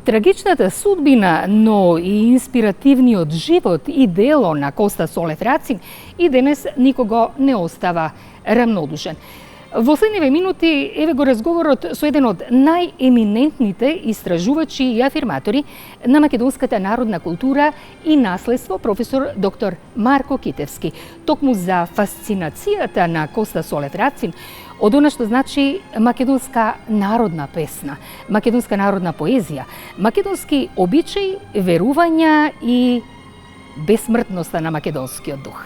Трагичната судбина, но и инспиративниот живот и дело на Коста Солев Рацин и денес никого не остава рамнодушен. Во следниве минути еве го разговорот со еден од најеминентните истражувачи и афирматори на македонската народна култура и наследство, професор доктор Марко Китевски, токму за фасцинацијата на Коста Солев Рацин од она што значи македонска народна песна, македонска народна поезија, македонски обичаи, верувања и бесмртноста на македонскиот дух.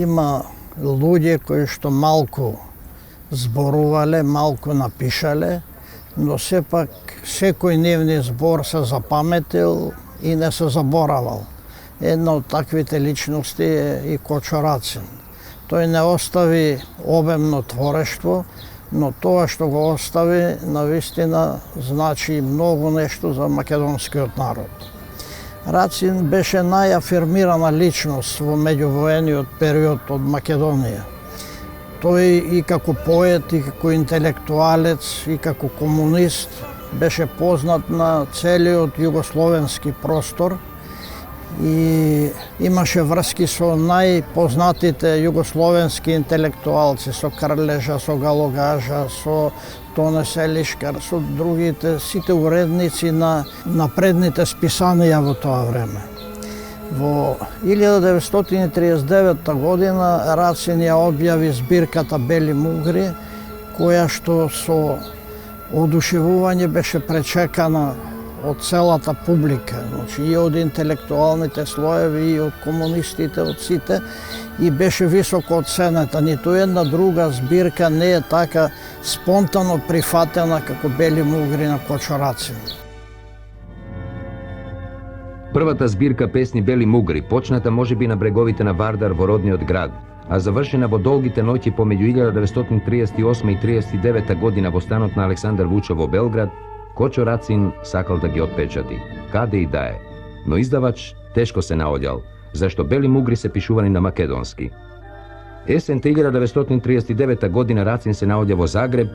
Има луѓе кои што малку зборувале, малку напишале, но сепак секој нивни збор се запаметил и не се заборавал. Една од таквите личности е и Кочо Рацин. Тој не остави обемно творештво, но тоа што го остави навистина значи многу нешто за македонскиот народ. Рацин беше најафирмирана личност во меѓувоениот период од Македонија. Тој и како поет, и како интелектуалец, и како комунист беше познат на целиот југословенски простор и имаше врски со најпознатите југословенски интелектуалци, со Крлежа, со Галогажа, со Тоне Селишкар, со другите, сите уредници на напредните списанија во тоа време. Во 1939 година Рацин ја објави збирката Бели мугри, која што со одушевување беше пречекана од целата публика, значи и од интелектуалните слоеви, и од комунистите, од сите, и беше високо оценета. Ниту една друга збирка не е така спонтано прифатена како Бели мугри на Кочо Рацин. Првата збирка песни Бели мугри, почната можеби на бреговите на Вардар во родниот град, а завршена во долгите ноќи помеѓу 1938 и 1939 година во станот на Александар Вучов во Белград, Кочо Рацин сакал да ги отпечати, каде и да е, но издавач тешко се наоѓал, зашто Бели мугри се пишувани на македонски. Есента 1939 година Рацин се наоѓа во Загреб,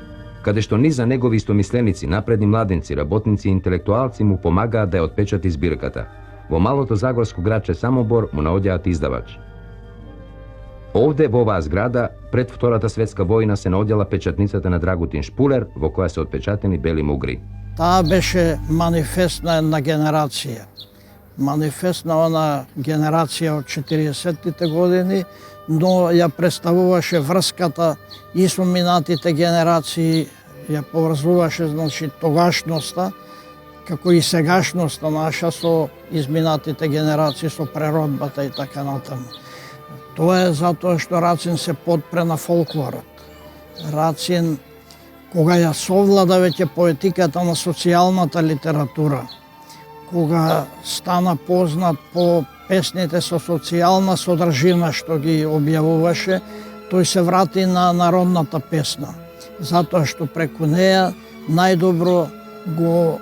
каде што низа негови истомисленици, напредни младенци, работници и интелектуалци му помагаат да ја отпечати збирката. Во малото загорско градче Самобор му наоѓаат издавач. Овде, во оваа зграда, пред Втората светска војна се наоѓала печатницата на Драгутин Шпулер, во која се отпечатени Бели мугри. Таа беше манифест на една генерација. Манифест на она генерација од 40-тите години, но ја представуваше врската и со минатите генерации, ја поврзуваше, значи, тогашноста, како и сегашноста наша со изминатите генерации, со преродбата и така натаму. Тоа е затоа што Рацин се подпре на фолклорот. Рацин, кога ја совлада веќе поетиката на социјалната литература, кога стана познат по песните со социјална содржина што ги објавуваше, тој се врати на народната песна, затоа што преку неја најдобро го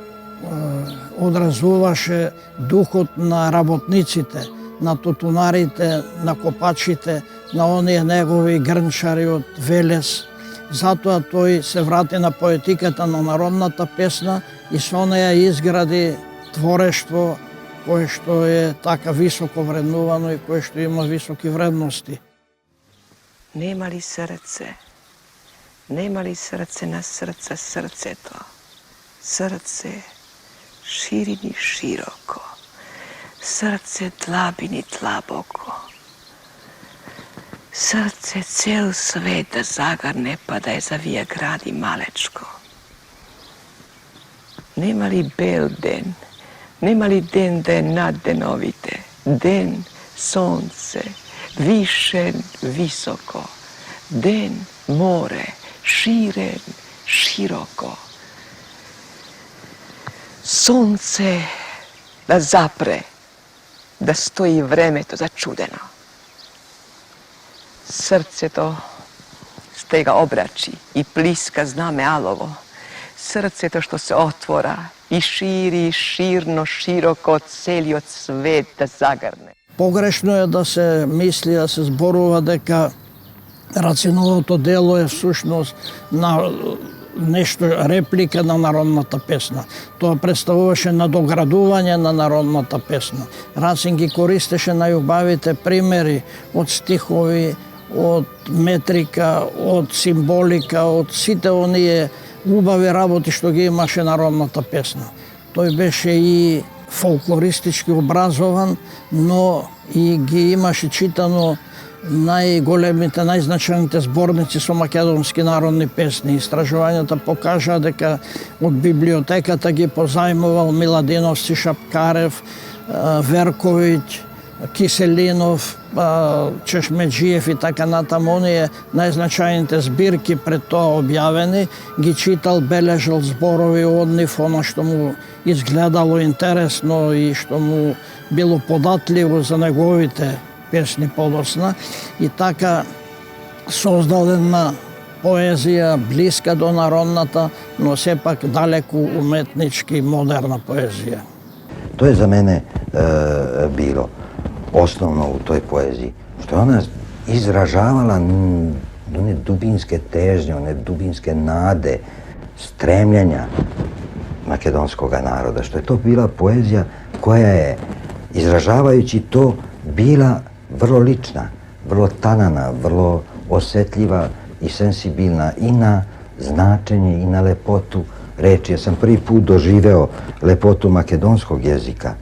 одразуваше духот на работниците, на тутунарите, на копачите, на оние негови грнчари од Велес. Затоа тој се врати на поетиката на народната песна и со неја изгради творештво кое што е така високо вреднувано и кое што има високи вредности. Нема ли срце? Нема ли срце на срце срцето? Срце ширини широко, срце длабини длабоко. Срце цел свет да загарне па да ја завија гради малечко. Нема ли бел ден? Нема ли ден да е над деновите? Ден Sonce, višen, visoko, den, more, širen, široko. Sonce da zapre, da stoji vreme to začudeno. Srce to stega obrači i pliska zname alovo. Srce to što se otvora i širi širno, široko, celi svet da zagrne. Погрешно е да се мисли, да се зборува дека Рациновото дело е всушност на нешто реплика на народната песна. Тоа представуваше надоградување на народната песна. Рацин ги користеше најубавите примери од стихови, од метрика, од символика, од сите оние убави работи што ги имаше народната песна. Тој беше и фолклористички образован, но и ги имаше читано најголемите, најзначајните зборници со македонски народни песни. Истражувањата покажаа дека од библиотеката ги позајмувал Миладиновци, Шапкарев, Верковиќ, Киселинов, Чешмеджиев и така натаму. Оние најзначајните збирки пред тоа објавени, ги читал, бележал зборови од нив, она што му изгледало интересно и што му било податливо за неговите песни подосна, и така создадена поезија блиска до народната, но сепак далеку уметнички модерна поезија. To je za mene bilo osnovno u toj poeziji, što je ona izražavala one dubinske težnje, one dubinske nade, stremljenja makedonskog naroda, što je to bila poezija koja je, izražavajući to, bila vrlo lična, vrlo tanana, vrlo osjetljiva i sensibilna i na značenje i na lepotu reči. Ja sam prvi put doživeo lepotu makedonskog jezika,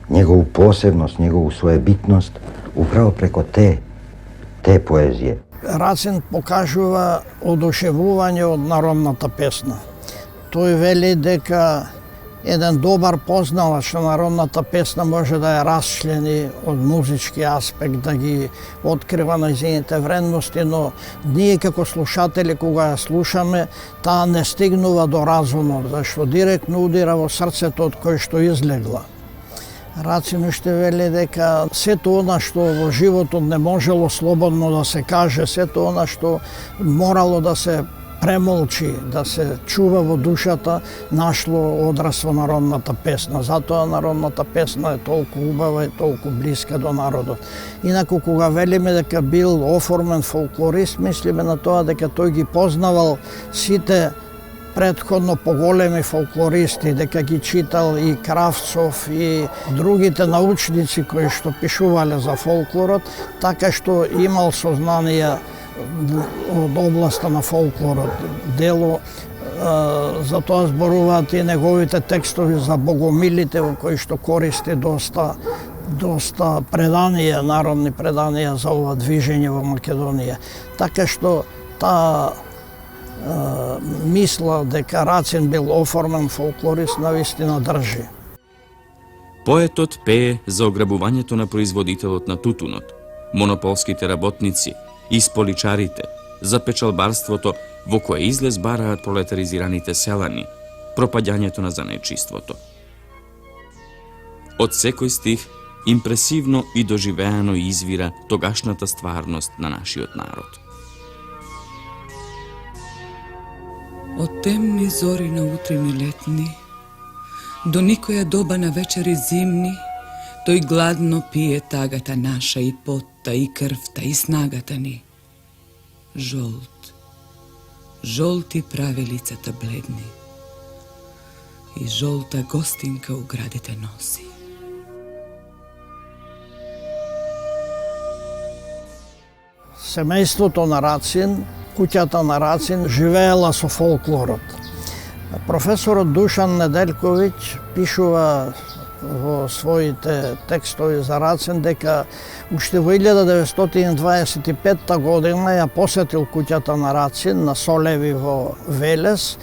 njegovu posebnost, njegovu svojebitnost, upravo preko te poezije. Рацин покажува одушевување од народната песна. Тој вели дека еден добар познавач на народната песна може да ја расчлени од музички аспект, да ги открива нејзините вредности, но ние како слушатели кога ја слушаме, таа не стигнува до разумот, зашто директно удира во срцето од кој што излегла. Рацин уште вели дека сето она што во животот не можело слободно да се каже, сето она што морало да се премолчи, да се чува во душата, нашло одраз во народната песна. Затоа народната песна е толку убава и толку блиска до народот. Инаку кога велиме дека бил оформен фолклорист, мислиме на тоа дека тој ги познавал сите предходно поголеми фолклористи, дека ги читал и Кравцов и другите научници кои што пишувале за фолклорот, така што имал сознание од областа на фолклорот. Дело за тоа зборуваат и неговите текстови за богомилите, во кои што користи доста преданија, народни преданија за ова движење во Македонија. Така што таа мисла дека Рацин бил оформен фолклорист навистина држи. Поетот пее за ограбувањето на производителот на тутунот, монополските работници, исполичарите, за печалбарството во кое излез бараат пролетаризираните селани, пропаѓањето на занечиството. Од секој стих импресивно и доживеано извира тогашната стварност на нашиот народ. Од темни зори на утрини летни, до никоја доба на вечери зимни, тој гладно пие тагата наша и потта, и крвта, и снагата ни. Жолт, жолти прави лицата бледни, и жолта гостинка у градите носи. Семејството на Рацин, куќата на Рацин, живеела со фолклорот. Професорот Душан Неделковиќ пишува во своите текстови за Рацин дека уште во 1925 година ја посетил куќата на Рацин на Солеви во Велес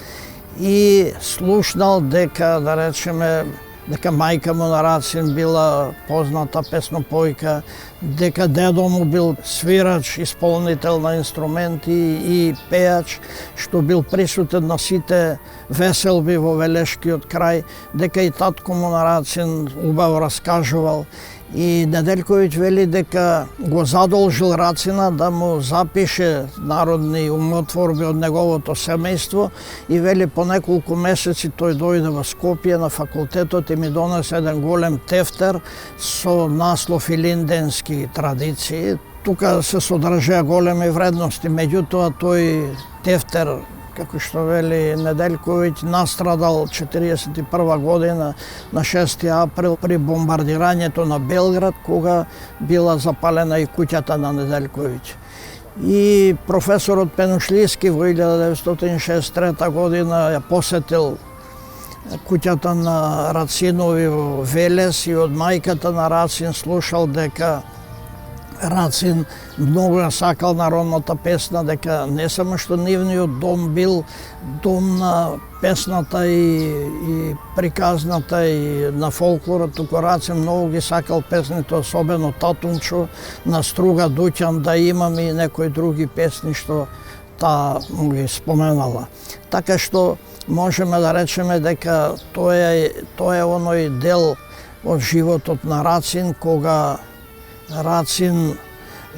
и слушнал дека, да речеме, дека мајка му на Рацин била позната песнопојка, дека дедо му бил свирач, исполнител на инструменти и пеач, што бил присутен на сите веселби во Велешкиот крај, дека и татко му на Рацин убаво раскажувал. И Неделковиќ вели дека го задолжил Рацина да му запише народни умотворби од неговото семејство и вели по неколку месеци тој дојде во Скопје на факултетот и ми донесе еден голем тефтер со наслов Илинденски традиции. Тука се содржаа големи вредности, меѓутоа тој тефтер, како што вели Неделковиќ, настрадал 1941 година на 6 април при бомбардирањето на Белград, кога била запалена и куќата на Неделковиќ. И професорот Пенушлиски во 1963 година ја посетил куќата на Рацинови во Велес и од мајката на Рацин слушал дека Рацин многу ја сакал народната песна, дека не само што нивниот дом бил дом на песната и приказната и на фолклорот, туку Рацин многу ги сакал песните, особено Татунчо, на струга Дуќан да имам и некои други песни што таа му ги споменала. Така што можеме да речеме дека тоа е оној дел од животот на Рацин, кога Рацин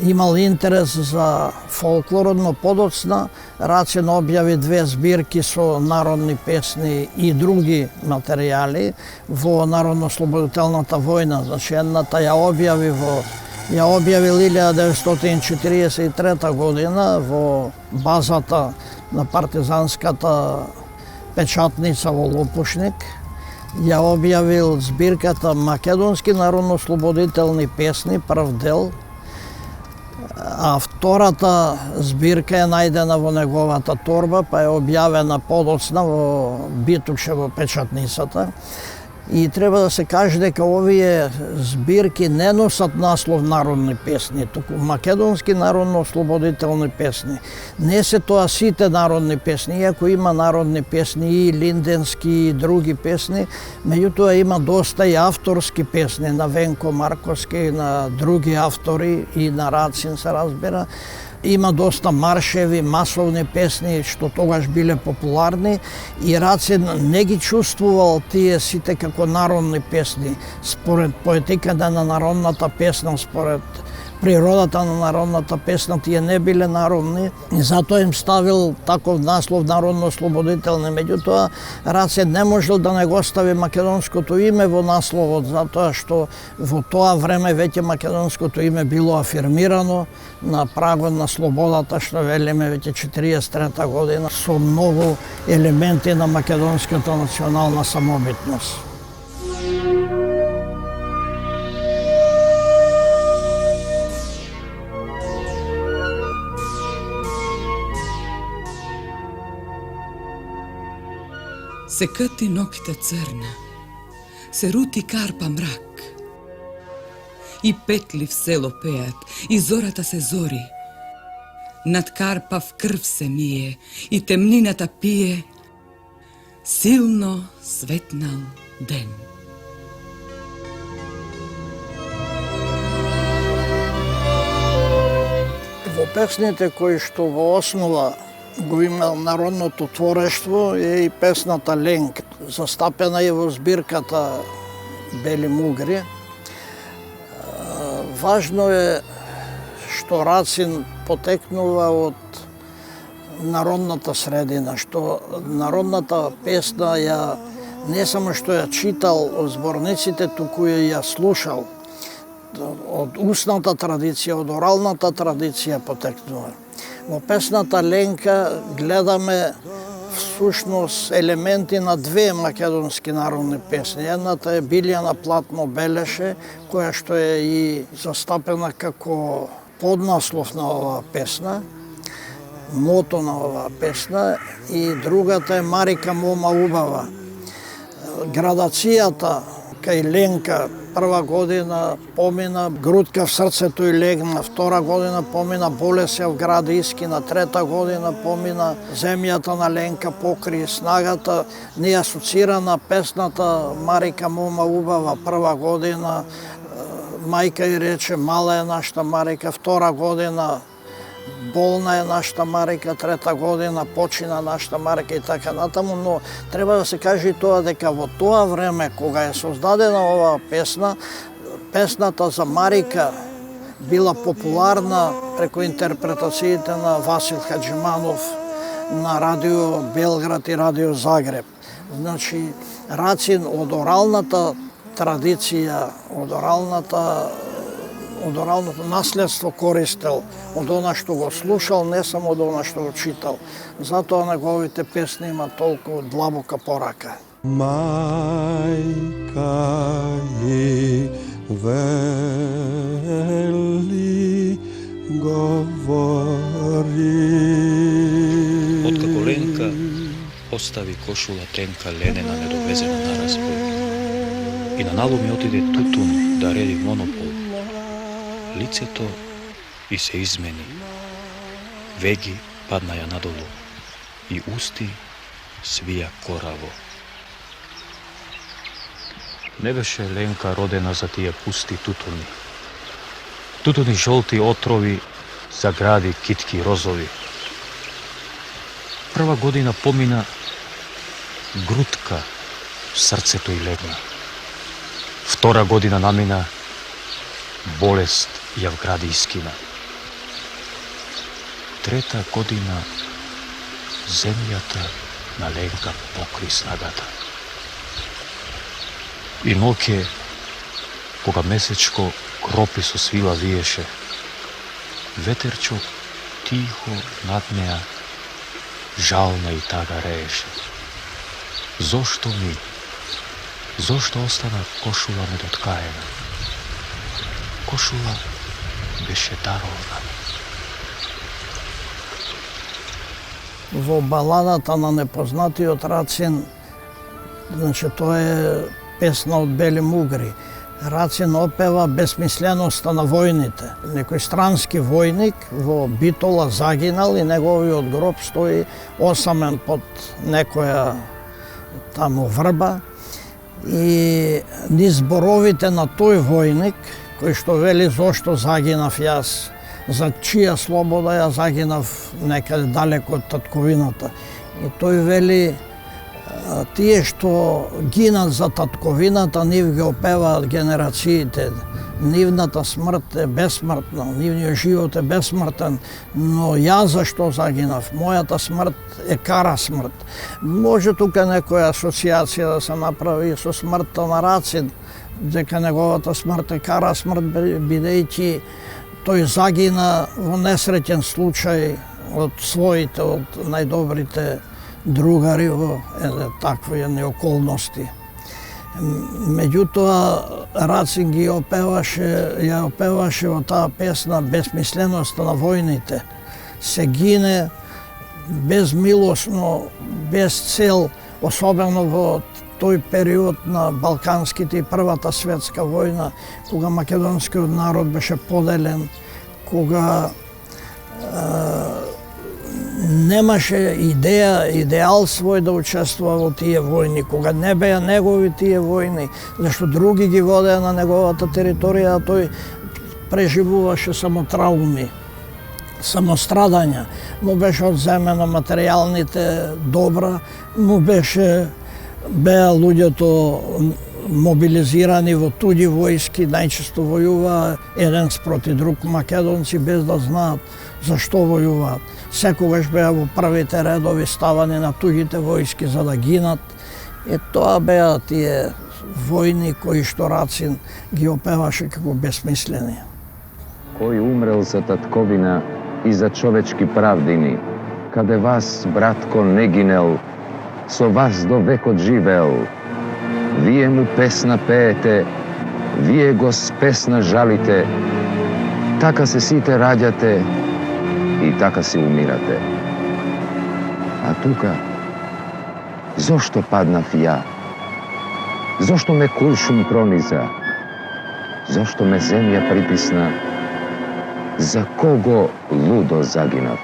имал интерес за фолклорот, но подоцна Рацин објави 2 збирки со народни песни и други материјали во Народно-слободителната војна. Значи, едната ја објавил 1943 година во базата на партизанската печатница во Лопушник. Ја објавил збирката Македонски народно-слободителни песни, прв дел, а втората збирка е најдена во неговата торба, па е објавена подоцна во Битукше во печатницата. И треба да се каже дека овие збирки не носат наслов народни песни, туку македонски народно-слободителни песни. Не се тоа сите народни песни, иако има народни песни и линденски и други песни, меѓутоа има доста и авторски песни на Венко Марковски, на други автори и на Рацин се разбира. Има доста маршеви, масовни песни што тогаш биле популарни и Рацин не ги чувствувал тие сите како народни песни. Според поетиката на народната песна, според природата на народната песна, тие не биле народни и затоа им ставил таков наслов народно-слободителни. Меѓутоа, Рацин не можел да не го стави македонското име во насловот, затоа што во тоа време веќе македонското име било афирмирано на прагот на слободата, што велиме веќе 43 година, со многу елементи на македонската национална самобитност. Се къти ноките црна, се рути карпа мрак. И петли в село пеат, и зората се зори. Над карпа в крв се мие, и темнината пие. Силно светнал ден. Во песните кои што во основа го имал народното творештво е и песната Ленк, застапена и во збирката Бели мугри. Важно е што Рацин потекнува од народната средина, што народната песна ја не само што ја читал од зборниците, туку ја слушал. Од устната традиција, од оралната традиција потекнува. Во песната Ленка гледаме всушност елементи на 2 македонски народни песни. Едната е Билја на платно белеше, која што е и застапена како поднаслов на оваа песна, мото на оваа песна, и другата е Марика мома убава. Градацијата кај Ленка прва година помина грудка в срцето и легна, втора година помина болест ја в град Искина, трета година помина земјата на Ленка покри снагата, не асоцирана песната Марика мома убава, прва година мајка и рече мала е нашата Марика, втора година болна е нашата Марика, трета година почина нашата Марика и така натаму, но треба да се каже и тоа дека во тоа време кога е создадена оваа песна, песната за Марика била популарна преку интерпретациите на Васил Хаджиманов на Радио Белград и Радио Загреб. Значи, Рацин од оралната традиција, од оралното наследство користел, од она што го слушал, не само од она што го читал. Затоа неговите песни има толку длабока порака. Мајка и вели говори. Откако Ленка остави кошула тенка ленена недовезена на разбор и на наломи отиде Тутун да реди монопол, лицето и се измени. Веги падна ја надолу и усти свија кораво. Не беше Ленка родена за тие пусти тутуни. Тутуни жолти отрови, загради китки розови. Прва година помина грудка в срцето и легна. Втора година намина болест ја вгради Искина. Трета година земјата на Ленка покри снагата. И ноќе, кога месечко кропи со свила виеше, ветерчо тихо над неа жална и тага рееше. Зошто ми? Зошто остана кошула недоткаена? Кошула беше даровна. Во баладата на непознатиот Рацин, значи тоа е песна од Бели мугри. Рацин опева безсмисленоста на војните. Некој странски војник во Битола загинал и неговиот гроб стои осамен под некоја таму врба. И низ зборовите на тој војник, кој што вели зошто загинав јас, за чија слобода ја загинав некаде далеко од татковината. И тој вели, тие што гинат за татковината, нив ги опеваат генерациите. Нивната смрт е бесмртна, нивниот живот е бесмртен, но јас зашто загинав? Мојата смрт е кара смрт. Може тука некоја асоциација да се направи со смртта на Рацин, дека неговата смрт е кара смрт, бидејќи тој загина во несреќен случај од своите, од најдобрите другари во такви едни околности. Меѓутоа, Рацин ги ја опеваше во таа песна безсмисленоста на војните. Се гине безмилосно, без цел, особено во тој период на Балканските и Првата светска војна, кога македонскиот народ беше поделен, кога немаше идеал свој да учествува во тие војни, кога не беа негови тие војни, зашто други ги водеа на неговата територија, а тој преживуваше само трауми, само страдања. Му беше одземено материјалните добра, беа луѓето мобилизирани во туѓи војски, најчесто војуваа еден спроти друг македонци без да знаат зашто војуваат. Секогаш беа во првите редови ставани на туѓите војски за да гинат. И тоа беа тие војни кои што Рацин ги опеваше како безсмислени. Кој умрел за татковина и за човечки правдини, каде вас, братко, не гинел, со вас до векот живеел. Вие му песна пеете, вие го с песна жалите, така се сите раѓате и така си умирате. А тука, зошто паднав ја? Зошто ме куршум прониза? Zašto me zemlja pritisna? За кого лудо загинав?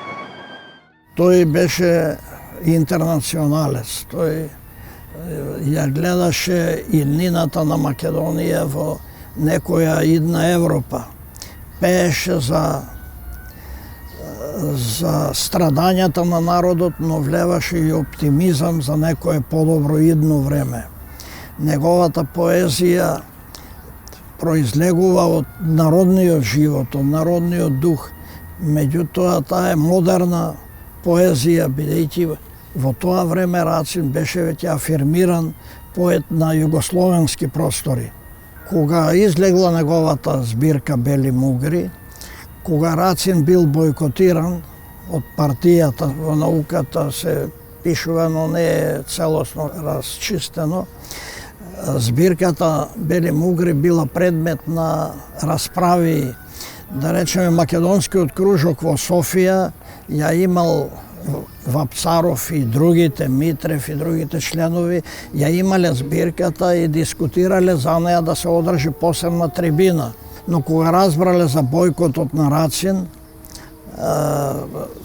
Тој беше интернационалец. Тој ја гледаше иднината на Македонија во некоја идна Европа. Пееше за страдањата на народот, но влеваше и оптимизам за некое подобро идно време. Неговата поезија произлегува од народниот живот, од народниот дух. Меѓутоа, таа е модерна поезија, бидејќи во тоа време Рацин беше веќе афирмиран поет на југословенски простори. Кога излегла неговата збирка Бели мугри, кога Рацин бил бойкотиран од партијата, во науката се пишува, но не е целосно расчистено, збирката Бели мугри била предмет на расправи. Да речеме, македонскиот кружок во Софија ја имал Вапцаров и другите, Митрев и другите членови, ја имале збирката и дискутирале за неја да се одржи посебна трибина. Но кога разбрале за бојкотот на Рацин,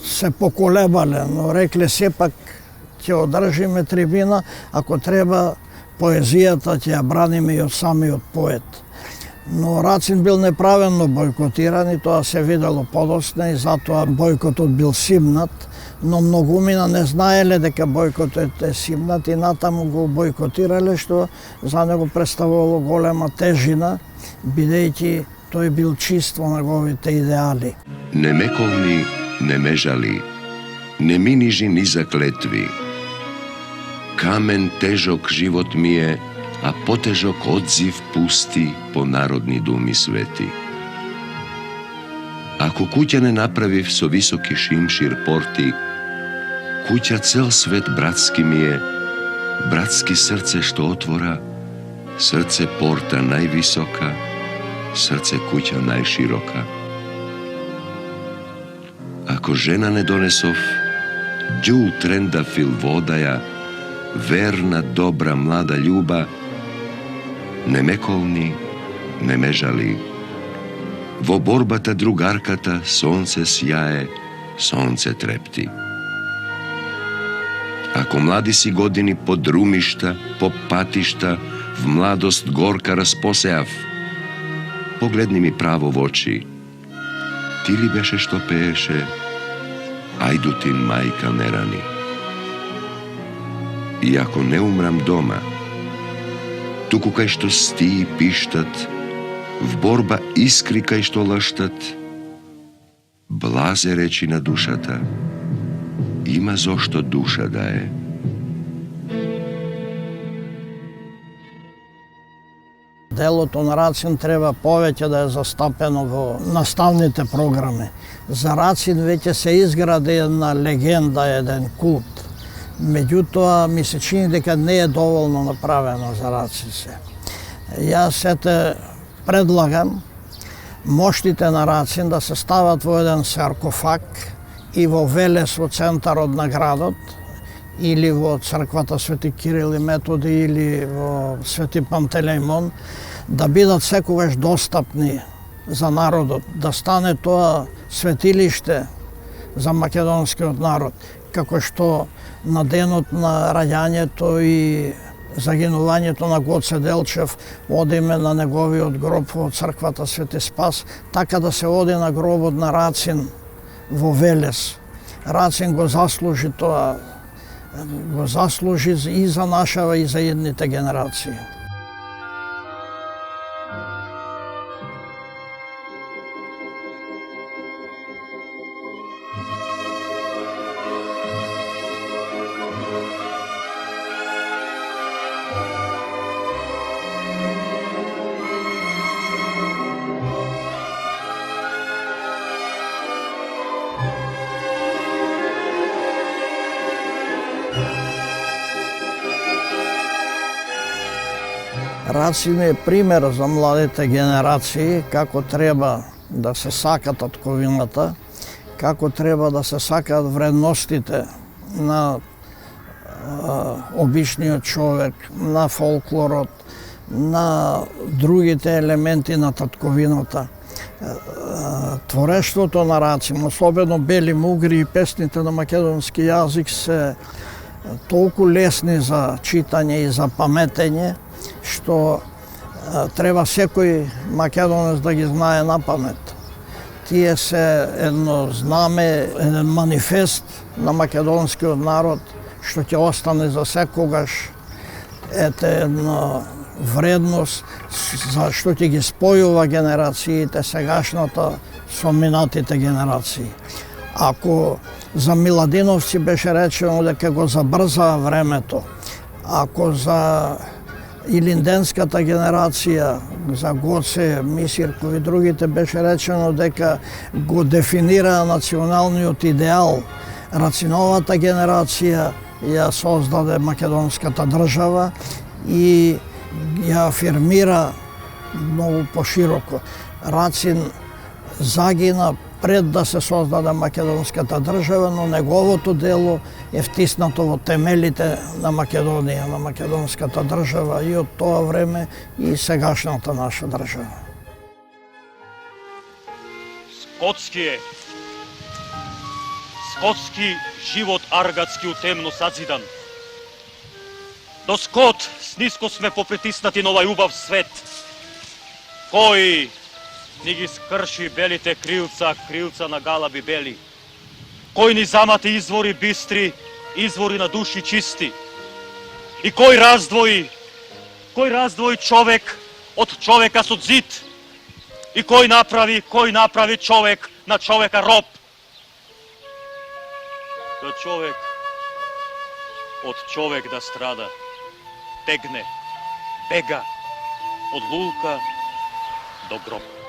се поколебале, но рекле сепак ќе одржиме трибина, ако треба поезијата ќе ја браниме и од самиот поет. Но Рацин бил неправилно бойкотиран и тоа се видело подоцна и затоа бойкотот бил симнат, но многумина не знаеле дека бойкотот е симнат и натаму го бойкотирале, што за него представувало голема тежина, бидејќи тој бил чист во неговите идеали. Не ме колни, не ме жали, не ми нижи ни за клетви. Камен тежок живот ми е, а потежок одзив пусти по народни думи свети. Ако куќа не направив со високи шимшир порти, куќа цел свет братски ми е, братски срце што отвора, срце порта највисока, срце куќа најширока. Ако жена не донесов, ѓул трендафил водаја, верна, добра, млада љуба, не ме колни, не ме жали. Во борбата другарката сонце сјае, сонце трепти. Ако млади си години по друмишта, по патишта, в младост горка распосеав, погледни ми право во очи. Ти ли беше што пееше Ајдутин мајка не рани? И ако не умрам дома, туку кај што стии пиштат, в борба искри кај што лаштат, блазе речи на душата, има зошто душа да е. Делото на Рацин треба повеќе да е застапено во наставните програми. За Рацин веќе се изгради една легенда, еден култ. Меѓутоа, ми се чини дека не е доволно направено за Рацин се. Јас сете предлагам моштите на Рацин да се стават во еден саркофаг и во Велес во центарот на градот, или во црквата Свети Кирил и Методи, или во Свети Пантелеймон, да бидат секогаш достапни за народот, да стане тоа светилиште за македонскиот народ, како што на денот на раѓањето и загинувањето на Гоце Делчев одиме на неговиот гроб во црквата Свети Спас, така да се оди на гробот на Рацин во Велес. Рацин го заслужи тоа, го заслужи и за нашава и за едните генерации. Рацин е пример за младите генерации како треба да се сака татковината, како треба да се сакаат вредностите на обичниот човек, на фолклорот, на другите елементи на татковината. Творештвото на Рацин, особено Бели мугри и песните на македонски јазик се толку лесни за читање и за паметење, што треба секој македонец да ги знае на памет. Тие се едно знаме, еден манифест на македонскиот народ, што ќе остане за секогаш. Ете една вредност, зашто ќе ги спојува генерациите сегашната со минатите генерации. Ако за Миладиновци беше речено дека го забрзаа времето, ако за илинденската генерација, за Гоце, Мисирков и другите беше речено дека го дефинираа националниот идеал, Рациновата генерација ја создаде македонската држава и ја афирмира многу пошироко. Рацин загина пред да се создаде македонската држава, но неговото дело е втиснато во темелите на Македонија, на македонската држава и од тоа време и сегашната наша држава. Скотски живот аргатски у темно сазидан. До скот сниско сме попритиснати на овај убав свет. Кој ни ги скрши белите крилца, крилца на галаби бели. Кој ни замати извори бистри, извори на души чисти. И кој раздвои човек од човека со зид. И кој направи човек на човека роб. Да човек од човек да страда, тегне, бега од лулка до гроб.